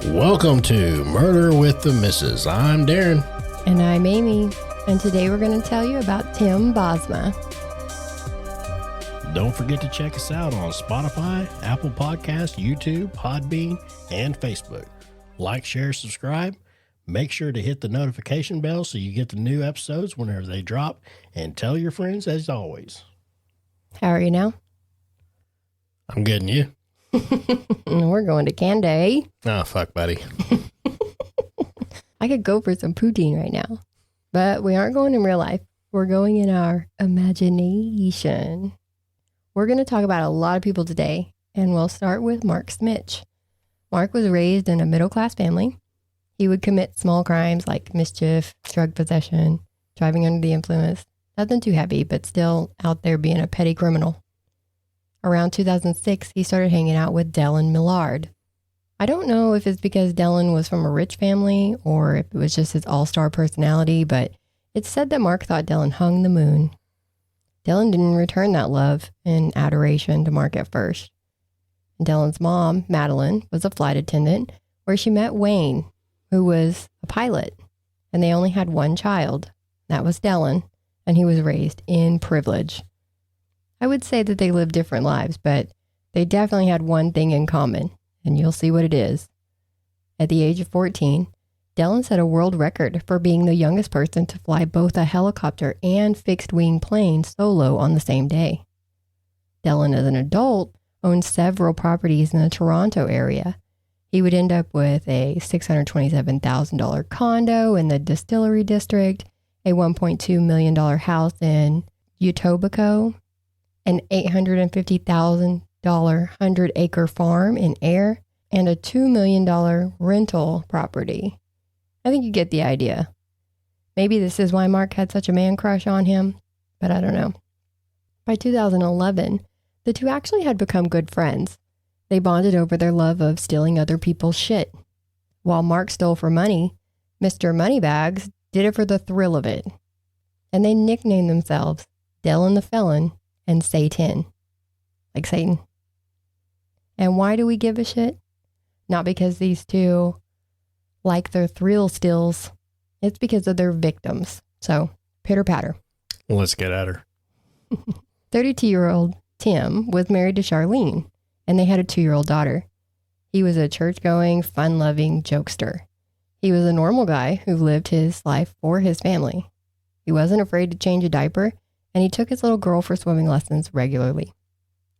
Welcome to Murder with the Missus. I'm Darren. And I'm Amy. And today we're going to tell you about Tim Bosma. Don't forget to check us out on Spotify, Apple Podcasts, YouTube, Podbean, and Facebook. Like, share, subscribe. Make sure to hit the notification bell so you get the new episodes whenever they drop. And tell your friends as always. How are you now? I'm good, and you? We're going to Canada. Oh, fuck, buddy. I could go for some poutine right now. But we aren't going in real life. We're going in our imagination. We're going to talk about a lot of people today. And we'll start with Mark Smitch. Mark was raised in a middle-class family. He would commit small crimes like mischief, drug possession, driving under the influence. Nothing too heavy, but still out there being a petty criminal. Around 2006, he started hanging out with Dylan Millard. I don't know if it's because Dylan was from a rich family or if it was just his all-star personality, but it's said that Mark thought Dylan hung the moon. Dylan didn't return that love and adoration to Mark at first. Dylan's mom, Madeline, was a flight attendant where she met Wayne, who was a pilot, and they only had one child. That was Dylan, and he was raised in privilege. I would say that they lived different lives, but they definitely had one thing in common, and you'll see what it is. At the age of 14, Dylan set a world record for being the youngest person to fly both a helicopter and fixed-wing plane solo on the same day. Dylan, as an adult, owned several properties in the Toronto area. He would end up with a $627,000 condo in the Distillery District, a $1.2 million house in Etobicoke, an $850,000 100-acre farm in Ayr, and a $2 million rental property. I think you get the idea. Maybe this is why Mark had such a man crush on him, but I don't know. By 2011, the two actually had become good friends. They bonded over their love of stealing other people's shit. While Mark stole for money, Mr. Moneybags did it for the thrill of it. And they nicknamed themselves Dylan the Felon and Satan. Like Satan. And why do we give a shit? Not because these two like their thrill stills. It's because of their victims. So, pitter patter. Let's get at her. 32-year-old Tim was married to Charlene, and they had a 2-year-old daughter. He was a church-going, fun-loving jokester. He was a normal guy who lived his life for his family. He wasn't afraid to change a diaper, and he took his little girl for swimming lessons regularly.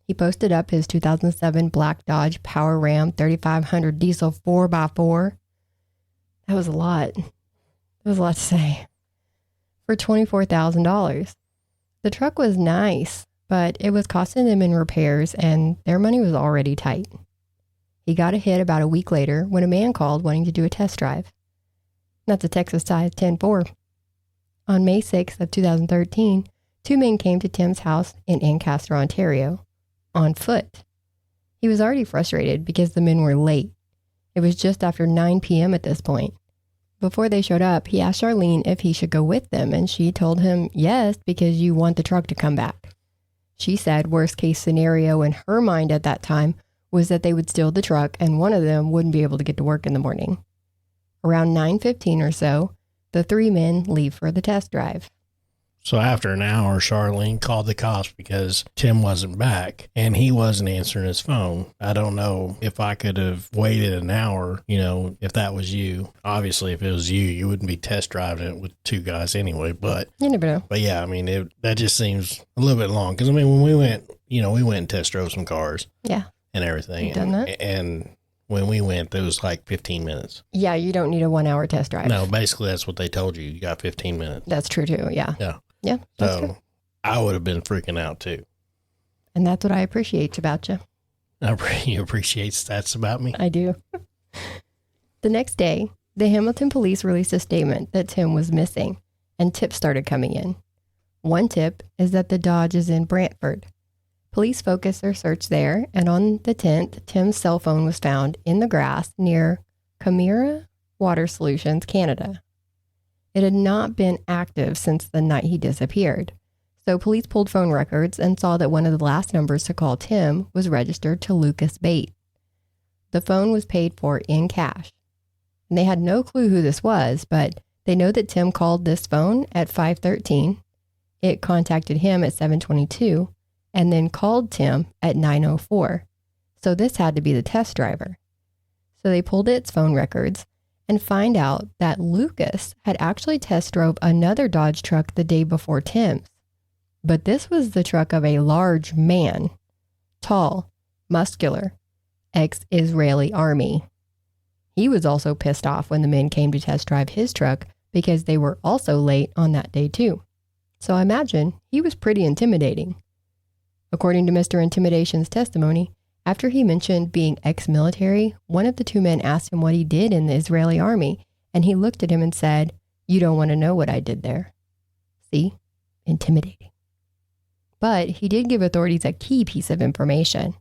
He posted up his 2007 black Dodge Power Ram 3500 diesel 4x4. That was a lot. That was a lot to say. For $24,000. The truck was nice, but it was costing them in repairs, and their money was already tight. He got a hit about a week later when a man called wanting to do a test drive. That's a Texas size 10-4. On May 6th of 2013, 2 men came to Tim's house in Ancaster, Ontario, on foot. He was already frustrated because the men were late. It was just after 9 p.m. at this point. Before they showed up, he asked Charlene if he should go with them, and she told him yes, because you want the truck to come back. She said worst case scenario in her mind at that time was that they would steal the truck and one of them wouldn't be able to get to work in the morning. Around 9:15 or so, the 3 men leave for the test drive. So after an hour, Charlene called the cops because Tim wasn't back and he wasn't answering his phone. I don't know if I could have waited an hour, if that was you. Obviously, if it was you, you wouldn't be test driving it with 2 guys anyway, but you never know. But yeah, that just seems a little bit long because, when we went, we went and test drove some cars. Yeah. And everything. You've done that? And when we went, it was like 15 minutes. Yeah, you don't need a 1-hour test drive. No, basically that's what they told you. You got 15 minutes. That's true too, yeah. Yeah. Yeah, that's so good. I would have been freaking out too. And that's what I appreciate about you. You appreciate stats about me? I do. The next day, the Hamilton police released a statement that Tim was missing, and tips started coming in. One tip is that the Dodge is in Brantford. Police focused their search there, and on the 10th, Tim's cell phone was found in the grass near Camira Water Solutions, Canada. It had not been active since the night he disappeared. So police pulled phone records and saw that one of the last numbers to call Tim was registered to Lucas Bate. The phone was paid for in cash. And they had no clue who this was, but they know that Tim called this phone at 5:13. It contacted him at 7:22 and then called Tim at 9:04. So this had to be the test driver. So they pulled its phone records and find out that Lucas had actually test drove another Dodge truck the day before Tim's. But this was the truck of a large man, tall, muscular, ex-Israeli army. He was also pissed off when the men came to test drive his truck because they were also late on that day too. So I imagine he was pretty intimidating. According to Mr. Intimidation's testimony, after he mentioned being ex-military, one of the two men asked him what he did in the Israeli army, and he looked at him and said, "You don't want to know what I did there." See? Intimidating. But he did give authorities a key piece of information.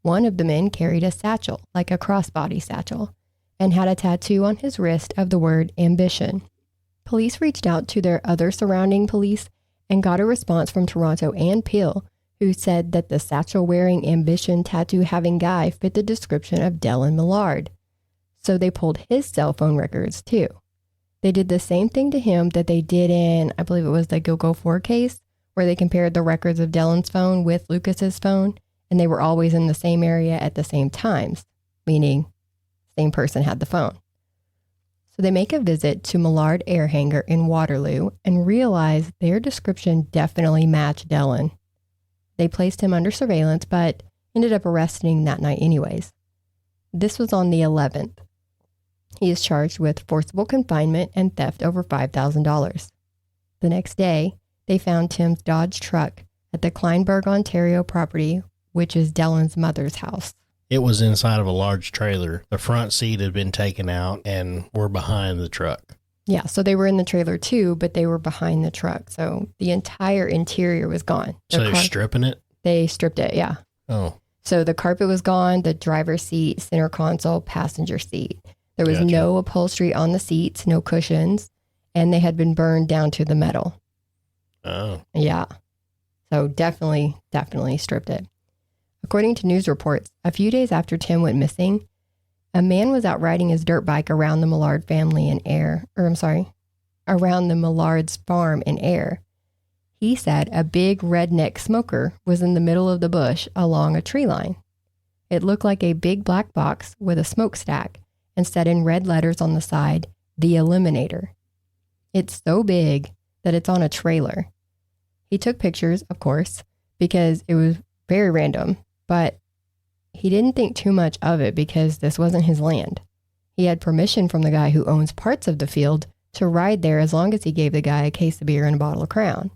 One of the men carried a satchel, like a crossbody satchel, and had a tattoo on his wrist of the word ambition. Police reached out to their other surrounding police and got a response from Toronto and Peel, who said that the satchel-wearing, ambition tattoo-having guy fit the description of Dylan Millard. So they pulled his cell phone records too. They did the same thing to him that they did in, I believe it was the Go 4 case, where they compared the records of Dylan's phone with Lucas's phone, and they were always in the same area at the same times, meaning same person had the phone. So they make a visit to Millard Air Hangar in Waterloo and realize their description definitely matched Dylan. They placed him under surveillance, but ended up arresting him that night anyways. This was on the 11th. He is charged with forcible confinement and theft over $5,000. The next day, they found Tim's Dodge truck at the Kleinberg, Ontario property, which is Dylan's mother's house. It was inside of a large trailer. The front seat had been taken out and were behind the truck. Yeah, so they were in the trailer too, but they were behind the truck. So the entire interior was gone. So they're stripping it? They stripped it, yeah. Oh. So the carpet was gone, the driver's seat, center console, passenger seat. There was no upholstery on the seats, no cushions, and they had been burned down to the metal. Oh. Yeah. So definitely stripped it. According to news reports, a few days after Tim went missing, a man was out riding his dirt bike around the Millard family in around the Millard's farm in Ayr. He said a big redneck smoker was in the middle of the bush along a tree line. It looked like a big black box with a smokestack and said in red letters on the side, "The Eliminator." It's so big that it's on a trailer. He took pictures, of course, because it was very random, but he didn't think too much of it because this wasn't his land. He had permission from the guy who owns parts of the field to ride there as long as he gave the guy a case of beer and a bottle of Crown.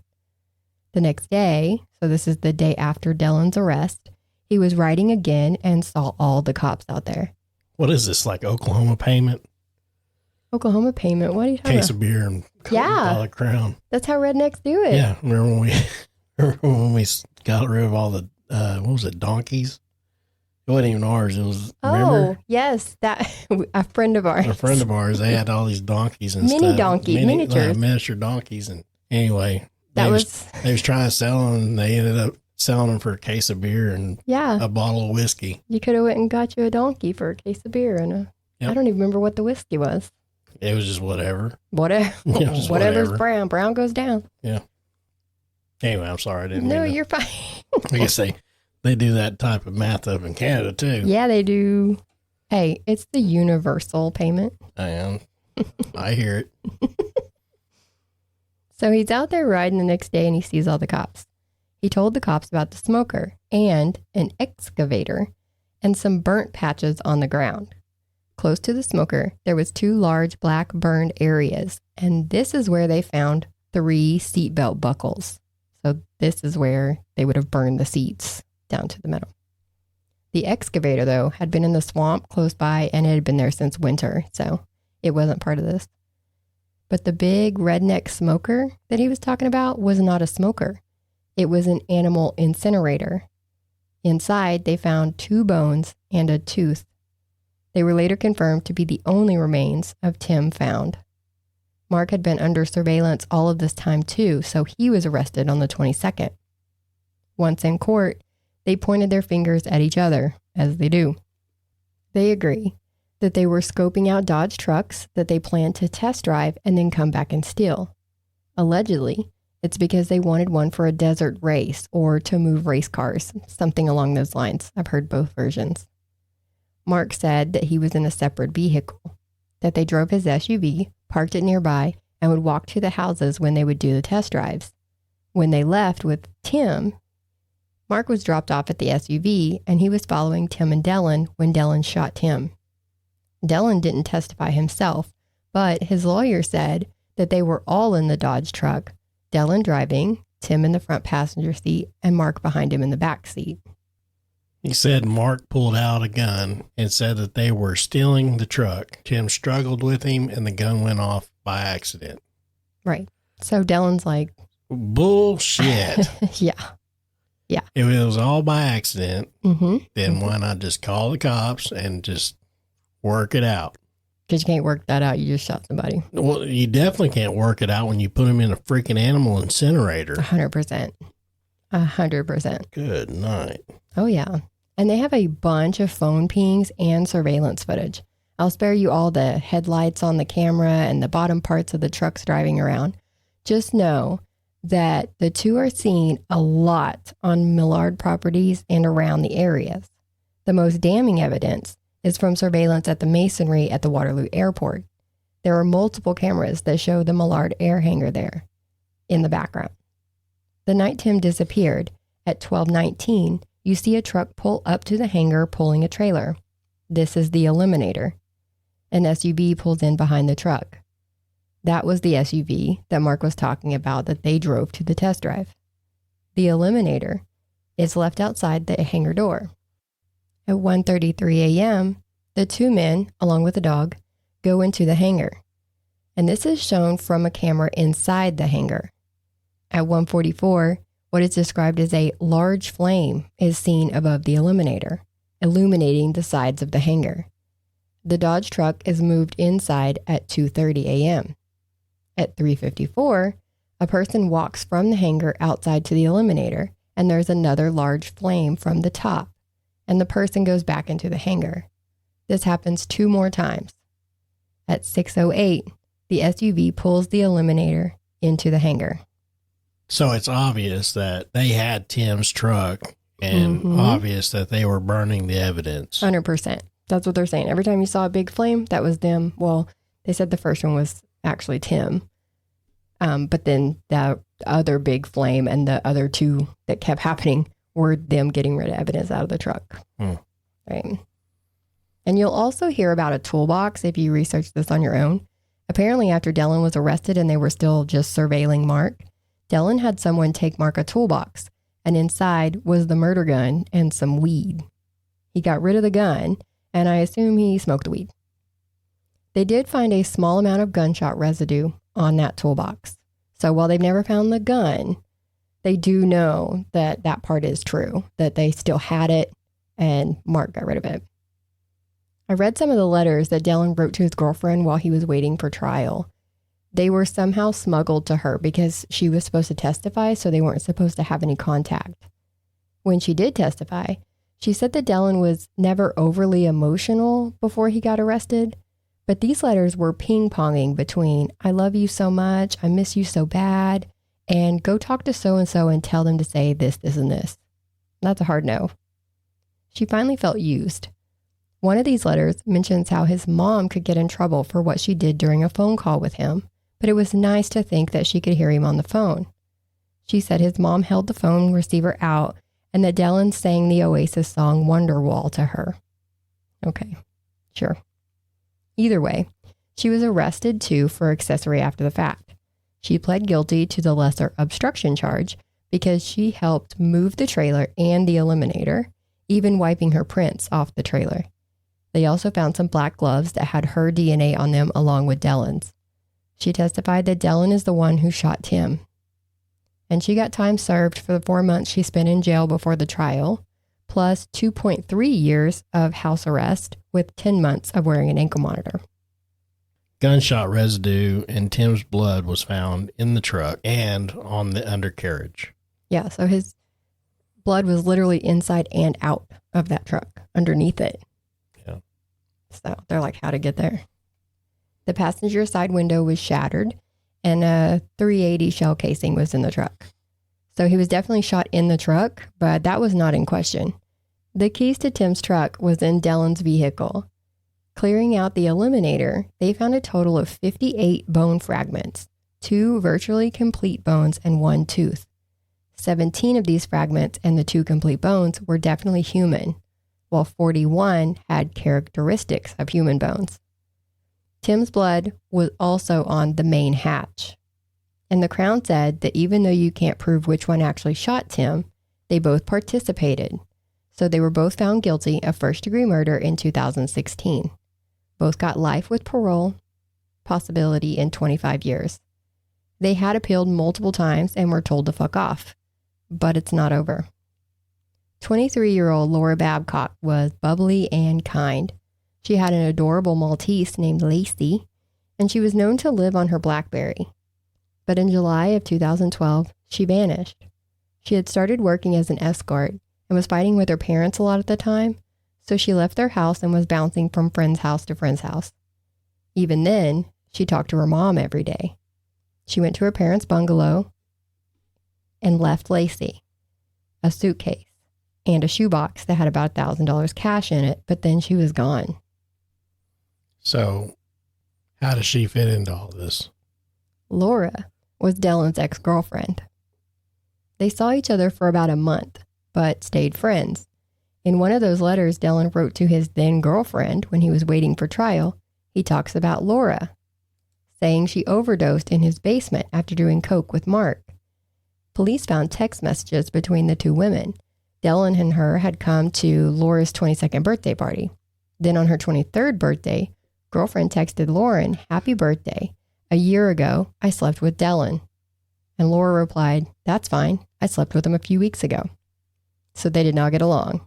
The next day, so this is the day after Dylan's arrest, he was riding again and saw all the cops out there. What is this, like Oklahoma payment? Oklahoma payment? What are you talking about? Case of beer and a bottle of Crown. That's how rednecks do it. Yeah, remember when we got rid of all the, what was it, donkeys? It wasn't even ours. It was, remember? Oh, yes. That a friend of ours. A friend of ours, they had all these donkeys and Mini stuff. donkeys, miniatures. Miniature donkeys. And anyway, they was trying to sell them, and they ended up selling them for a case of beer and a bottle of whiskey. You could have went and got you a donkey for a case of beer and I don't even remember what the whiskey was. It was just whatever. Whatever's brown. Brown goes down. Yeah. Anyway, I'm sorry. I didn't No, mean to. You're fine. I guess they do that type of math up in Canada too. Yeah, they do. Hey, it's the universal payment. I am. I hear it. So he's out there riding the next day and he sees all the cops. He told the cops about the smoker and an excavator and some burnt patches on the ground. Close to the smoker, there was 2 large black burned areas, and this is where they found 3 seatbelt buckles. So this is where they would have burned the seats down to the metal. The excavator, though, had been in the swamp close by and it had been there since winter, so it wasn't part of this. But the big redneck smoker that he was talking about was not a smoker. It was an animal incinerator. Inside, they found 2 bones and a tooth. They were later confirmed to be the only remains of Tim found. Mark had been under surveillance all of this time too, so he was arrested on the 22nd. Once in court, they pointed their fingers at each other, as they do. They agree that they were scoping out Dodge trucks that they planned to test drive and then come back and steal. Allegedly, it's because they wanted one for a desert race or to move race cars, something along those lines. I've heard both versions. Mark said that he was in a separate vehicle, that they drove his SUV, parked it nearby, and would walk to the houses when they would do the test drives. When they left with Tim, Mark was dropped off at the SUV, and he was following Tim and Dylan when Dylan shot Tim. Dylan didn't testify himself, but his lawyer said that they were all in the Dodge truck, Dylan driving, Tim in the front passenger seat, and Mark behind him in the back seat. He said Mark pulled out a gun and said that they were stealing the truck. Tim struggled with him and the gun went off by accident. Right. So Dylan's like, bullshit. Yeah. If it was all by accident, then why not just call the cops and just work it out? Because you can't work that out. You just shot somebody. Well, you definitely can't work it out when you put them in a freaking animal incinerator. 100%. 100%. Good night. Oh, yeah. And they have a bunch of phone pings and surveillance footage. I'll spare you all the headlights on the camera and the bottom parts of the trucks driving around. Just know that the two are seen a lot on Millard properties and around the areas. The most damning evidence is from surveillance at the masonry at the Waterloo Airport. There are multiple cameras that show the Millard air hangar there in the background. The night Tim disappeared, at 12:19, you see a truck pull up to the hangar pulling a trailer. This is the Eliminator. An SUV pulls in behind the truck. That was the SUV that Mark was talking about that they drove to the test drive. The Eliminator is left outside the hangar door. At 1:33 a.m., the two men, along with the dog, go into the hangar. And this is shown from a camera inside the hangar. At 1:44, what is described as a large flame is seen above the Eliminator, illuminating the sides of the hangar. The Dodge truck is moved inside at 2:30 a.m. At 3:54, a person walks from the hangar outside to the Eliminator, and there's another large flame from the top, and the person goes back into the hangar. This happens 2 more times. At 6:08, the SUV pulls the Eliminator into the hangar. So it's obvious that they had Tim's truck and obvious that they were burning the evidence. 100%. That's what they're saying. Every time you saw a big flame, that was them. Well, they said the first one was actually Tim. But then the other big flame and the other 2 that kept happening were them getting rid of evidence out of the truck. Right. And you'll also hear about a toolbox if you research this on your own. Apparently, after Dylan was arrested and they were still just surveilling Mark, Dylan had someone take Mark a toolbox, and inside was the murder gun and some weed. He got rid of the gun, and I assume he smoked weed. They did find a small amount of gunshot residue on that toolbox. So while they've never found the gun, they do know that that part is true, that they still had it, and Mark got rid of it. I read some of the letters that Dylan wrote to his girlfriend while he was waiting for trial. They were somehow smuggled to her because she was supposed to testify, so they weren't supposed to have any contact. When she did testify, she said that Dylan was never overly emotional before he got arrested, but these letters were ping-ponging between, I love you so much, I miss you so bad, and go talk to so-and-so and tell them to say this, this, and this. That's a hard no. She finally felt used. One of these letters mentions how his mom could get in trouble for what she did during a phone call with him, but it was nice to think that she could hear him on the phone. She said his mom held the phone receiver out and that Dylan sang the Oasis song Wonderwall to her. Okay, sure. Either way, she was arrested too for accessory after the fact. She pled guilty to the lesser obstruction charge because she helped move the trailer and the Eliminator, even wiping her prints off the trailer. They also found some black gloves that had her DNA on them along with Dylan's. She testified that Dylan is the one who shot Tim. And she got time served for the 4 months she spent in jail before the trial, plus 2.3 years of house arrest with 10 months of wearing an ankle monitor. Gunshot residue and Tim's blood was found in the truck and on the undercarriage. Yeah, so his blood was literally inside and out of that truck, underneath it. Yeah. So they're like, how'd it get there? The passenger side window was shattered and a .380 shell casing was in the truck. So he was definitely shot in the truck, but that was not in question. The keys to Tim's truck was in Dellen's vehicle. Clearing out the eliminator, they found a total of 58 bone fragments, 2 virtually complete bones and 1 tooth. 17 of these fragments and the 2 complete bones were definitely human, while 41 had characteristics of human bones. Tim's blood was also on the main hatch. And the Crown said that even though you can't prove which one actually shot Tim, they both participated. So they were both found guilty of first-degree murder in 2016. Both got life with parole, possibility in 25 years. They had appealed multiple times and were told to fuck off. But it's not over. 23-year-old Laura Babcock was bubbly and kind. She had an adorable Maltese named Lacey, and she was known to live on her BlackBerry. But in July of 2012, she vanished. She had started working as an escort and was fighting with her parents a lot at the time, so she left their house and was bouncing from friend's house to friend's house. Even then, she talked to her mom every day. She went to her parents' bungalow and left Lacey, a suitcase, and a shoebox that had about $1,000 cash in it, but then she was gone. So, how does she fit into all this? Laura was Dellen's ex-girlfriend. They saw each other for about a month, but stayed friends. In one of those letters Dellen wrote to his then-girlfriend when he was waiting for trial, he talks about Laura, saying she overdosed in his basement after doing coke with Mark. Police found text messages between the 2 women. Dellen and her had come to Laura's 22nd birthday party. Then on her 23rd birthday, girlfriend texted Lauren, "Happy birthday. A year ago, I slept with Dellen." And Laura replied, "That's fine. I slept with him a few weeks ago." So they did not get along.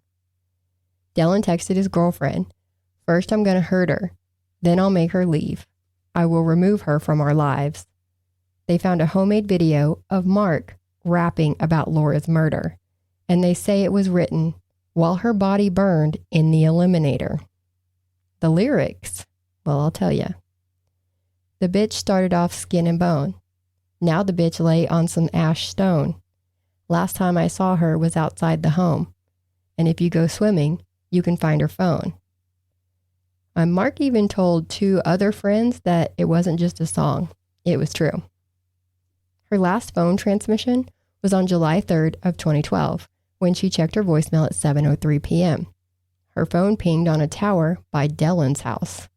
Dellen texted his girlfriend, "First, I'm going to hurt her. Then I'll make her leave. I will remove her from our lives." They found a homemade video of Mark rapping about Laura's murder, and they say it was written while her body burned in the eliminator. The lyrics, well, I'll tell you. The bitch started off skin and bone. Now the bitch lay on some ash stone. Last time I saw her was outside the home. And if you go swimming, you can find her phone. Mark even told 2 other friends that it wasn't just a song. It was true. Her last phone transmission was on July 3rd of 2012 when she checked her voicemail at 7:03 p.m. Her phone pinged on a tower by Dellen's house.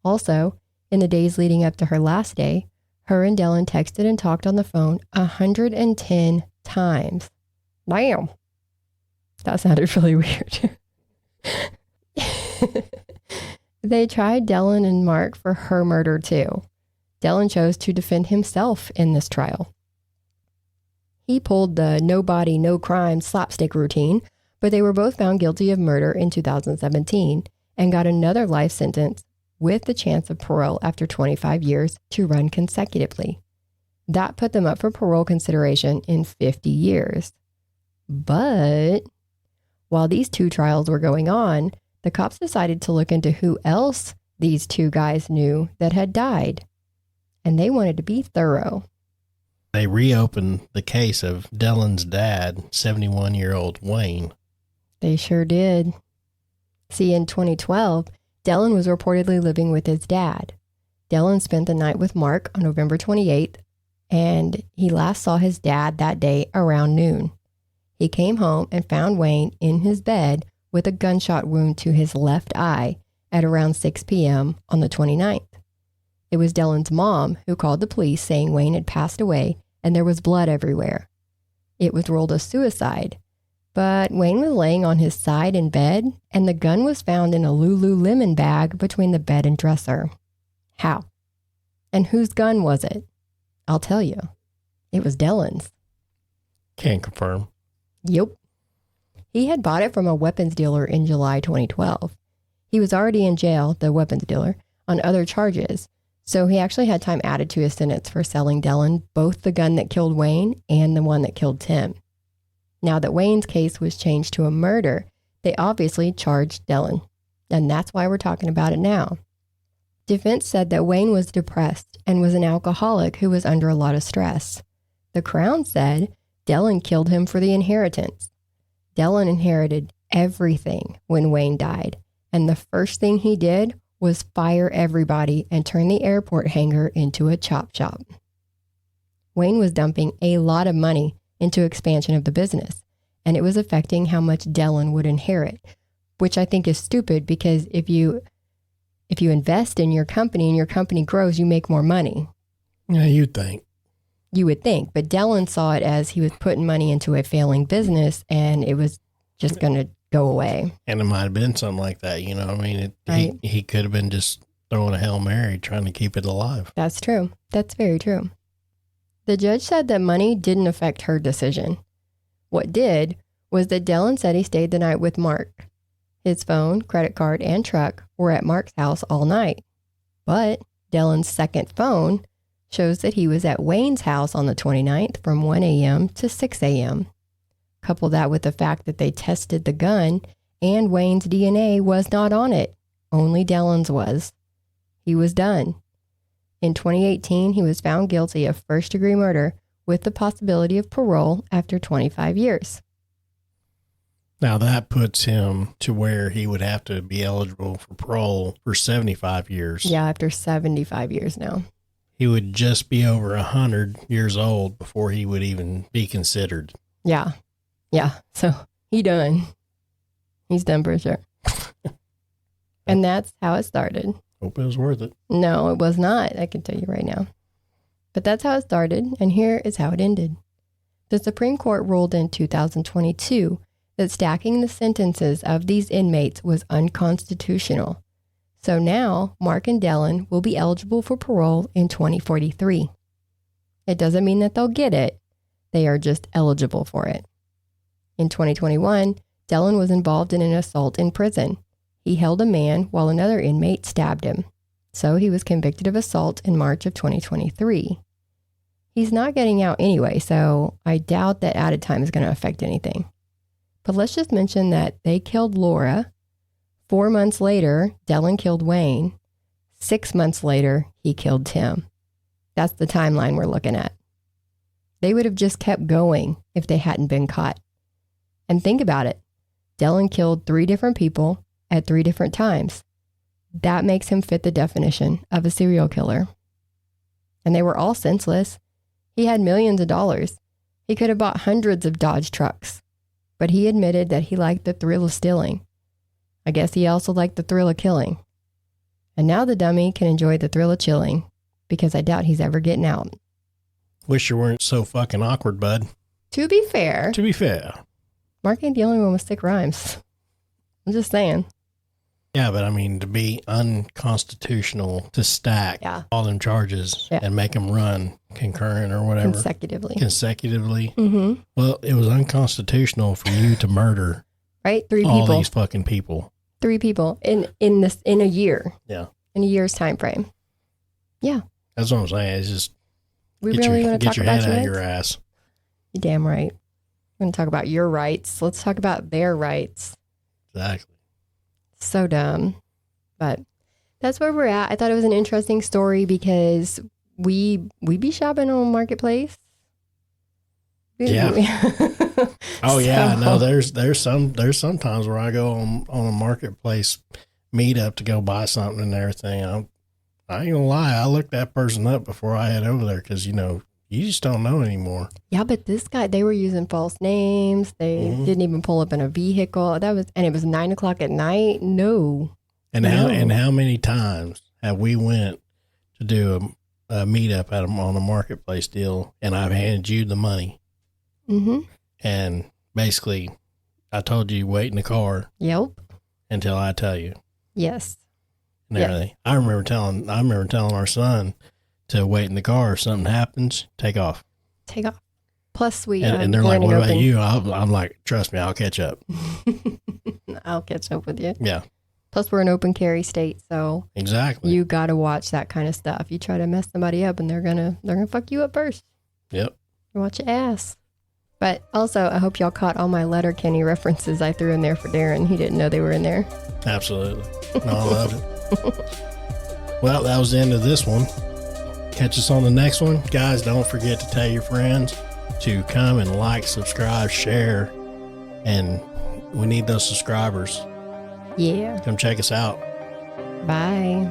Also, in the days leading up to her last day, her and Dellen texted and talked on the phone 110 times. Damn. That sounded really weird. They tried Dellen and Mark for her murder too. Dellen chose to defend himself in this trial. He pulled the no body, no crime slapstick routine, but they were both found guilty of murder in 2017 and got another life sentence with the chance of parole after 25 years to run consecutively. That put them up for parole consideration in 50 years. But while these 2 trials were going on, the cops decided to look into who else these 2 guys knew that had died. And they wanted to be thorough. They reopened the case of Dellen's dad, 71-year-old Wayne. They sure did. See, in 2012, Dellen was reportedly living with his dad. Dellen spent the night with Mark on November 28th, and he last saw his dad that day around noon. He came home and found Wayne in his bed with a gunshot wound to his left eye at around 6 p.m. on the 29th. It was Dellen's mom who called the police saying Wayne had passed away and there was blood everywhere. It was ruled a suicide, but Wayne was laying on his side in bed and the gun was found in a Lululemon bag between the bed and dresser. How? And whose gun was it? I'll tell you. It was Dellen's. Can't confirm. Yep. He had bought it from a weapons dealer in July 2012. He was already in jail, the weapons dealer, on other charges, so he actually had time added to his sentence for selling Dellen both the gun that killed Wayne and the one that killed Tim. Now that Wayne's case was changed to a murder, they obviously charged Dellen. And that's why we're talking about it now. Defense said that Wayne was depressed and was an alcoholic who was under a lot of stress. The Crown said Dellin killed him for the inheritance. Dellin inherited everything when Wayne died, and the first thing he did was fire everybody and turn the airport hangar into a chop shop. Wayne was dumping a lot of money into expansion of the business, and it was affecting how much Dellin would inherit, which I think is stupid because if you invest in your company and your company grows, you make more money. Yeah, you'd think. You would think, but Dellin saw it as he was putting money into a failing business and it was just going to go away. And it might have been something like that, you know. I mean, Right. he could have been just throwing a Hail Mary trying to keep it alive. That's true. That's very true. The judge said that money didn't affect her decision. What did was that Dellin said he stayed the night with Mark. His phone, credit card, and truck were at Mark's house all night. But Dellin's second phone shows that he was at Wayne's house on the 29th from 1 a.m. to 6 a.m. Couple that with the fact that they tested the gun and Wayne's DNA was not on it. Only Dellin's was. He was done. In 2018, he was found guilty of first-degree murder with the possibility of parole after 25 years. Now that puts him to where he would have to be eligible for parole for 75 years. Yeah, after 75 years now. He would just be over 100 years old before he would even be considered. Yeah. Yeah. So he done. He's done for sure. And that's how it started. Hope it was worth it. No, it was not. I can tell you right now. But that's how it started, and here is how it ended. The Supreme Court ruled in 2022 that stacking the sentences of these inmates was unconstitutional. So now Mark and Dellin will be eligible for parole in 2043. It doesn't mean that they'll get it. They are just eligible for it. In 2021, Dellin was involved in an assault in prison. He held a man while another inmate stabbed him. So he was convicted of assault in March of 2023. He's not getting out anyway, so I doubt that added time is going to affect anything. But let's just mention that they killed Laura. 4 months later, Dellin killed Wayne. 6 months later, he killed Tim. That's the timeline we're looking at. They would have just kept going if they hadn't been caught. And think about it. Dellin killed 3 different people at 3 different times. That makes him fit the definition of a serial killer. And they were all senseless. He had millions of dollars. He could have bought hundreds of Dodge trucks. But he admitted that he liked the thrill of stealing. I guess he also liked the thrill of killing. And now the dummy can enjoy the thrill of chilling, because I doubt he's ever getting out. Wish you weren't so fucking awkward, bud. To be fair, Mark ain't the only one with sick rhymes. I'm just saying. Yeah, but I mean, to be unconstitutional to stack all them charges and make them run concurrent or whatever. Consecutively. Mm-hmm. Well, it was unconstitutional for you to murder right? 3 all people. these fucking people. 3 people in a year. Yeah. In a year's time frame. Yeah. That's what I'm saying. It's just we really want to talk your about head out of your your ass. You're damn right. We're going to talk about your rights. Let's talk about their rights. Exactly. So dumb. But that's where we're at. I thought it was an interesting story because we be shopping on Marketplace. Yeah. Oh yeah. No, there's sometimes where I go on a Marketplace meetup to go buy something and everything. I ain't gonna lie. I looked that person up before I head over there because, you just don't know anymore. Yeah, but this guy, they were using false names. They didn't even pull up in a vehicle. And it was 9:00 at night. No. And how many times have we went to do a meetup on a Marketplace deal, and I've handed you the money, and basically I told you wait in the car. Yep. Until I tell you. Yes. And everything. I remember telling our son to wait in the car. If something happens, take off. Take off. Plus and they're like, what about you? I'm like, trust me, I'll catch up. I'll catch up with you. Yeah. Plus we're an open carry state, so exactly. You got to watch that kind of stuff. You try to mess somebody up and they're gonna fuck you up first. Yep. Watch your ass. But also, I hope y'all caught all my Letterkenny references I threw in there for Darren. He didn't know they were in there. Absolutely. No, I loved it. Well, that was the end of this one. Catch us on the next one. Guys, don't forget to tell your friends to come and like, subscribe, share. And we need those subscribers. Yeah. Come check us out. Bye.